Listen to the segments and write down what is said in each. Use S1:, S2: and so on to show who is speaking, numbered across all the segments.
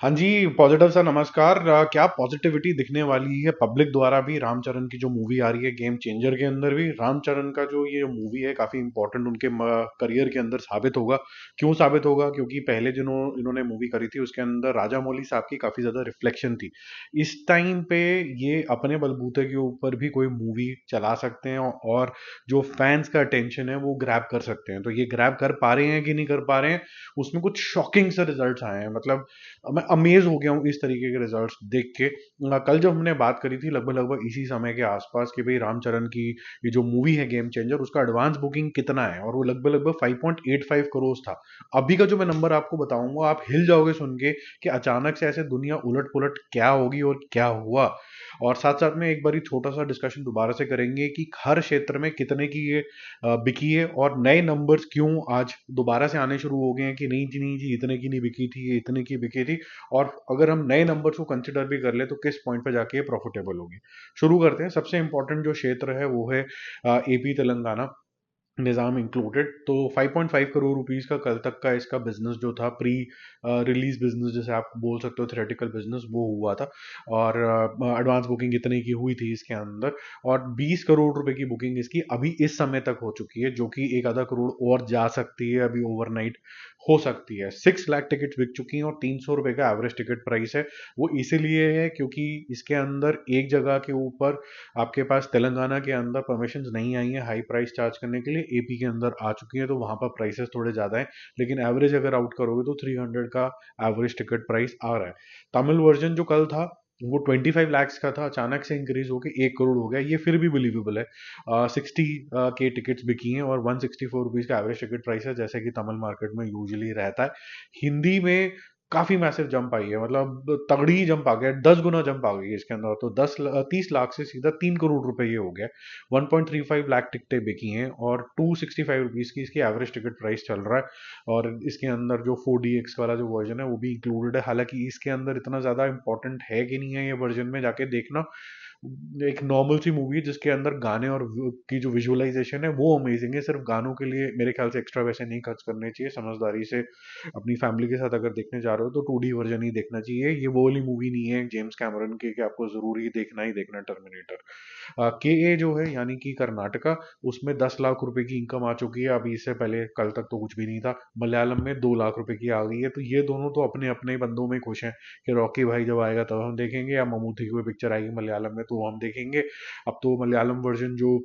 S1: हाँ जी, पॉजिटिव सा नमस्कार। क्या पॉजिटिविटी दिखने वाली है पब्लिक द्वारा भी। रामचरण की जो मूवी आ रही है गेम चेंजर के अंदर भी, रामचरण का जो ये मूवी है काफ़ी इंपॉर्टेंट उनके करियर के अंदर साबित होगा। क्यों साबित होगा? क्योंकि पहले इन्होंने मूवी करी थी उसके अंदर राजा मौली साहब की काफ़ी ज़्यादा रिफ्लेक्शन थी। इस टाइम पे ये अपने बलबूते के ऊपर भी कोई मूवी चला सकते हैं और जो फैंस का अटेंशन है वो ग्रैब कर सकते हैं। तो ये ग्रैब कर पा रहे हैं कि नहीं कर पा रहे हैं, उसमें कुछ शॉकिंग से रिजल्ट्स आए हैं। मतलब मैं अमेज हो गया हूँ इस तरीके के रिजल्ट्स देख के। कल जब हमने बात करी थी लगभग लगभग इसी समय के आसपास कि भाई रामचरण की ये जो मूवी है गेम चेंजर, उसका एडवांस बुकिंग कितना है, और वो लगभग लगभग 5.85 करोड़ था। अभी का जो मैं नंबर आपको बताऊंगा आप हिल जाओगे सुन के कि अचानक से ऐसे दुनिया उलट पुलट क्या होगी और क्या हुआ। और साथ साथ में एक बार छोटा सा डिस्कशन दोबारा से करेंगे कि हर क्षेत्र में कितने की ये बिकी है और नए नंबर्स क्यों आज दोबारा से आने शुरू हो गए हैं कि नहीं जी, नहीं जी, इतने की नहीं बिकी थी, ये इतने की बिकी थी। और अगर हम नए नंबर्स को कंसिडर भी कर ले तो किस पॉइंट पे जाके ये प्रॉफिटेबल होगी। शुरू करते हैं। सबसे इंपॉर्टेंट जो क्षेत्र है वो है एपी तेलंगाना, निज़ाम इंक्लूडेड। तो 5.5 करोड़ रुपीस का कल तक का इसका बिजनेस जो था, प्री रिलीज बिजनेस जैसे आप बोल सकते हो, थ्योरेटिकल बिजनेस, वो हुआ था। और एडवांस बुकिंग इतने की हुई थी इसके अंदर। और 20 करोड़ रुपए की बुकिंग इसकी अभी इस समय तक हो चुकी है, जो कि एक आधा करोड़ और जा सकती है अभी ओवरनाइट, हो सकती है। 6 लाख टिकट बिक चुकी हैं और 300 रुपए का एवरेज टिकट प्राइस है। वो इसीलिए है क्योंकि इसके अंदर एक जगह के ऊपर आपके पास तेलंगाना के अंदर परमिशन नहीं आई है हाई प्राइस चार्ज करने के लिए, एपी के अंदर आ चुकी है, तो वहां पर प्राइसेस थोड़े ज़्यादा हैं। लेकिन एवरेज अगर आउट करोगे तो 300 का एवरेज टिकट प्राइस आ रहा है। तमिल वर्जन जो कल था वो 25 लैक्स का था, अचानक से इंक्रीज होकर 1 करोड़ हो गया। ये फिर भी बिलीवेबल है। 60 के टिकट्स बिकी हैं और 164 रुपीज़ का एवरेज टिकट प्राइस है, जैसे कि तमिल मार्केट में यूजुअली रहता है। हिंदी में काफी मैसिव जंप आई है, मतलब तगड़ी जंप आ गया, 10 गुना जंप आ गई है इसके अंदर। तो 30 लाख से सीधा 3 करोड़ रुपए ये हो गया। 1.35 लाख टिकटें बिकी हैं और 265 रुपीज की इसकी एवरेज टिकट प्राइस चल रहा है। और इसके अंदर जो 4DX वाला जो वर्जन है वो भी इंक्लूडेड है। हालांकि इसके अंदर इतना ज्यादा इंपॉर्टेंट है कि नहीं है ये वर्जन में जाके देखना। एक नॉर्मल सी मूवी है जिसके अंदर गाने और की जो विजुअलाइजेशन है वो अमेजिंग है। सिर्फ गानों के लिए मेरे ख्याल से एक्स्ट्रा पैसे नहीं खर्च करने चाहिए, समझदारी से अपनी फैमिली के साथ अगर देखने जा रहे हो तो 2D वर्जन ही देखना चाहिए। ये वो वाली मूवी नहीं है जेम्स कैमरन की कि आपको जरूरी देखना ही देखना टर्मिनेटर। के ए जो है यानी कि कर्नाटका, उसमें 10 लाख रुपए की इनकम आ चुकी है। अभी इससे पहले कल तक तो कुछ भी नहीं था। मलयालम में 2 लाख रुपए की आ गई है। तो ये दोनों तो अपने अपने बंदों में खुश हैं कि रॉकी भाई जब आएगा तब हम देखेंगे, या ममूटी की कोई पिक्चर आएगी मलयालम में तो हम देखेंगे। अब तो मलयालम वर्जन जो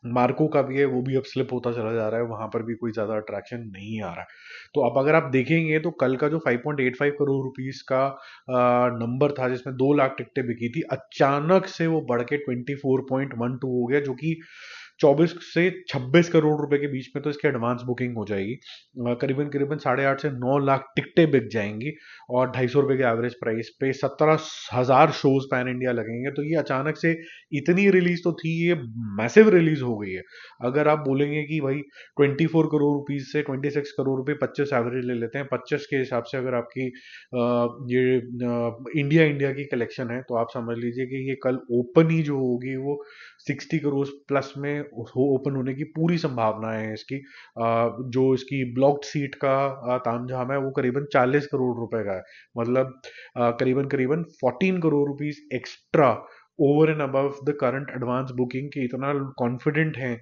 S1: मार्को का भी है वो भी अब स्लिप होता चला जा रहा है, वहां पर भी कोई ज्यादा अट्रैक्शन नहीं आ रहा है। तो अब अगर आप देखेंगे तो कल का जो 5.85 करोड़ रुपीस का नंबर था जिसमें 2 लाख टिकटें बिकी थी, अचानक से वो बढ़ के 24.12 हो गया, जो कि 24 से 26 करोड़ रुपए के बीच में तो इसकी एडवांस बुकिंग हो जाएगी। करीबन करीबन 8.5 से 9 लाख टिकटें बिक जाएंगी। और 250 रुपए के एवरेज प्राइस पे 17,000 शोज पैन इंडिया लगेंगे। तो ये अचानक से इतनी रिलीज तो थी, ये मैसिव रिलीज हो गई है। अगर आप बोलेंगे कि भाई 24 करोड़ रुपीज से 26 करोड़ रुपए, 25 एवरेज ले लेते हैं, 25 के हिसाब से अगर आपकी ये इंडिया इंडिया की कलेक्शन है तो आप समझ लीजिए कि ये कल ओपन ही जो होगी वो 60 करोड़ प्लस में ओपन होने की पूरी संभावना है इसकी। जो इसकी ब्लॉक्ड सीट का तामझाम है वो करीबन 40 करोड़ रुपए का है। मतलब करीबन करीबन 14 crore rupees extra over and above the current advance booking, की इतना कॉन्फिडेंट है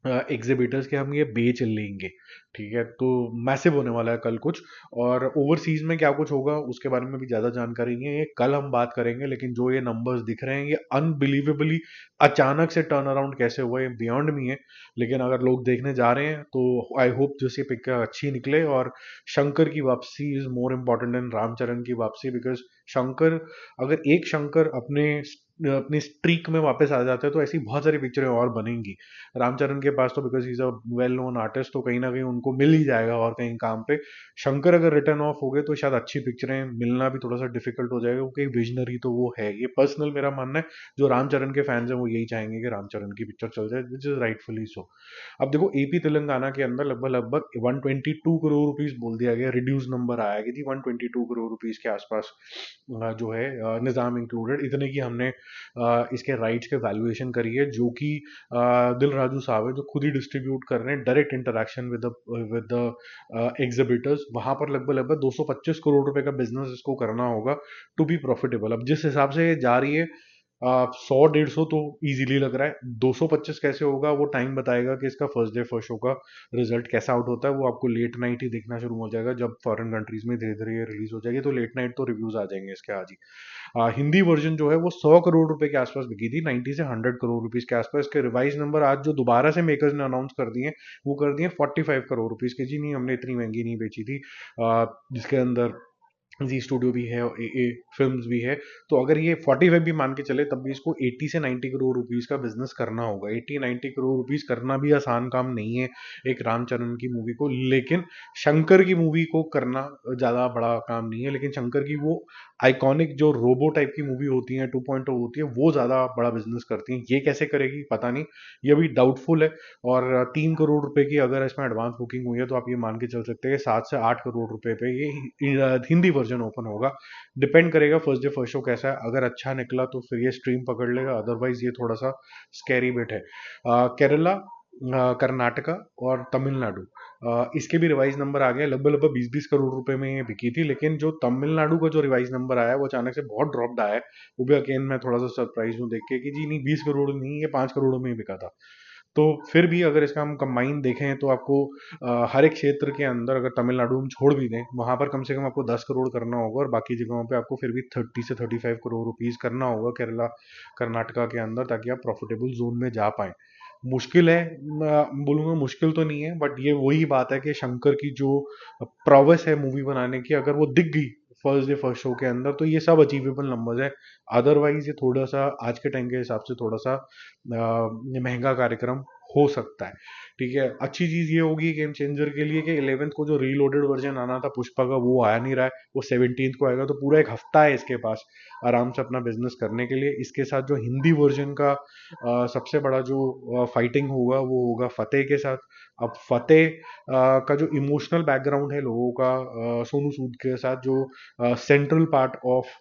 S1: एग्जिबिटर्स के हम ये बेच लेंगे। ठीक है, तो मैसिव होने वाला है कल कुछ। और ओवरसीज में क्या कुछ होगा उसके बारे में भी ज़्यादा जानकारी नहीं है, ये कल हम बात करेंगे। लेकिन जो ये नंबर्स दिख रहे हैं ये अनबिलीवेबली अचानक से टर्न अराउंड कैसे हुआ, ये बियॉन्ड मी है। लेकिन अगर लोग देखने जा रहे हैं तो आई होप जैसे पिक अच्छी निकले। और शंकर की वापसी is more important than Ramcharan की वापसी, बिकॉज शंकर, अगर एक शंकर अपने अपनी स्ट्रीक में वापस आ जाते हैं तो ऐसी बहुत सारी पिक्चरें और बनेंगी। रामचरण के पास तो because is a well known artist तो कहीं ना कहीं उनको मिल ही जाएगा और कहीं काम पे। शंकर अगर रिटर्न ऑफ हो गए तो शायद अच्छी पिक्चरें मिलना भी थोड़ा सा डिफिकल्ट हो जाएगा, क्योंकि विजनरी तो वो है। ये पर्सनल मेरा मानना है। जो रामचरण के फैंस हैं वो यही चाहेंगे कि रामचरण की पिक्चर चल जाए, विच इज राइटफुली सो। अब देखो एपी तेलंगाना के अंदर लगभग लगभग 122 करोड़ रुपीज बोल दिया गया, रिड्यूस नंबर आया कि जी 122 करोड़ रुपीज के आसपास जो है निज़ाम इंक्लूडेड, इतने की हमने इसके राइट्स के वैल्यूएशन करी है, जो कि दिल राजू साहब है जो खुद ही डिस्ट्रीब्यूट कर रहे हैं, direct interaction with the exhibitors. वहां पर लगभग लगभग 225 करोड़ रुपए का बिजनेस इसको करना होगा टू बी प्रॉफिटेबल। अब जिस हिसाब से ये जा रही है 100-150 तो इजीली लग रहा है, 225 कैसे होगा वो टाइम बताएगा कि इसका फर्स्ट डे फर्स्ट शो का रिजल्ट कैसा आउट होता है। वो आपको लेट नाइट ही देखना शुरू हो जाएगा, जब फॉरेन कंट्रीज में धीरे धीरे रिलीज हो जाएगी तो लेट नाइट तो रिव्यूज आ जाएंगे इसके आज ही। हिंदी वर्जन जो है वो 100 करोड़ रुपए के आसपास बिकी थी, 90 से 100 करोड़ रुपीज के आसपास। इसके रिवाइज नंबर आज जो दोबारा से मेकर्स ने अनाउंस कर दिए वो कर दिए 45 करोड़ रुपीज के। जी नहीं, हमने इतनी महंगी नहीं बेची थी। जिसके अंदर जी स्टूडियो भी है और ए फिल्म्स भी है। तो अगर ये 45 भी मान के चले तब भी इसको 80 से 90 करोड़ रुपीस का बिजनेस करना होगा। 80-90 करोड़ रुपीस करना भी आसान काम नहीं है एक रामचरण की मूवी को, लेकिन शंकर की मूवी को करना ज़्यादा बड़ा काम नहीं है। लेकिन शंकर की वो आइकॉनिक जो रोबो टाइप की मूवी होती है 2.0 होती है, वो ज़्यादा बड़ा बिजनेस करती हैं। ये कैसे करेगी पता नहीं, ये भी डाउटफुल है। और 3 करोड़ रुपए की अगर इसमें एडवांस बुकिंग हुई है तो आप ये मान के चल सकते हैं कि 7 से 8 करोड़ रुपए पे ये हिंदी वर्जन ओपन होगा। डिपेंड करेगा फर्स्ट डे फर्स्ट शो कैसा है। अगर अच्छा निकला तो फिर ये स्ट्रीम पकड़ लेगा, अदरवाइज ये थोड़ा सा स्कैरी बिट है। केरला, कर्नाटका और तमिलनाडु, इसके भी रिवाइज नंबर आ गए। लगभग लगभग 20-20 करोड़ रुपए में ये बिकी थी, लेकिन जो तमिलनाडु का जो रिवाइज नंबर आया है वो अचानक से बहुत ड्रॉप्ड आया है। वो भी अगेन मैं थोड़ा सा सरप्राइज हूँ देख के कि जी नहीं, 20 करोड़ नहीं, ये 5 करोड़ में ही बिका था। तो फिर भी अगर इसका हम कंबाइन देखें तो आपको हर एक क्षेत्र के अंदर, अगर तमिलनाडु हम छोड़ भी दें, वहां पर कम से कम आपको 10 करोड़ करना होगा, और बाकी जगहों पे आपको फिर भी 30 से 35 करोड़ रुपीस करना होगा केरला कर्नाटका के अंदर, ताकि आप प्रॉफिटेबल जोन में जा पाए। मुश्किल है, बोलूंगा मुश्किल तो नहीं है, बट ये वही बात है कि शंकर की जो प्रोवेस है मूवी बनाने की, अगर वो दिख गई फर्स्ट डे फर्स्ट शो के अंदर तो ये सब अचीवेबल नंबर्स है। अदरवाइज ये थोड़ा सा आज के टाइम के हिसाब से थोड़ा सा महंगा कार्यक्रम हो सकता है। ठीक है, अच्छी चीज ये होगी गेम चेंजर के लिए कि 11th को जो रीलोडेड वर्जन आना था पुष्पा का वो आया नहीं रहा है, वो 17th को आएगा। तो पूरा एक हफ्ता है इसके पास आराम से अपना बिजनेस करने के लिए। इसके साथ जो हिंदी वर्जन का सबसे बड़ा जो फाइटिंग होगा वो होगा फतेह के साथ। अब फतेह का जो इमोशनल बैकग्राउंड है लोगों का सोनू सूद के साथ, जो सेंट्रल पार्ट ऑफ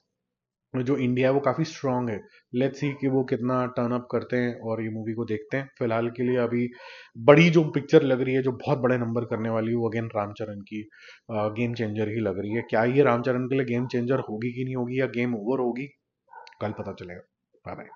S1: जो इंडिया है वो काफी स्ट्रांग है। लेट्स सी कि वो कितना टर्न अप करते हैं और ये मूवी को देखते हैं। फिलहाल के लिए अभी बड़ी जो पिक्चर लग रही है जो बहुत बड़े नंबर करने वाली है वो अगेन रामचरण की गेम चेंजर ही लग रही है। क्या ये रामचरण के लिए गेम चेंजर होगी कि नहीं होगी, या गेम ओवर होगी, कल पता चलेगा। Bye bye.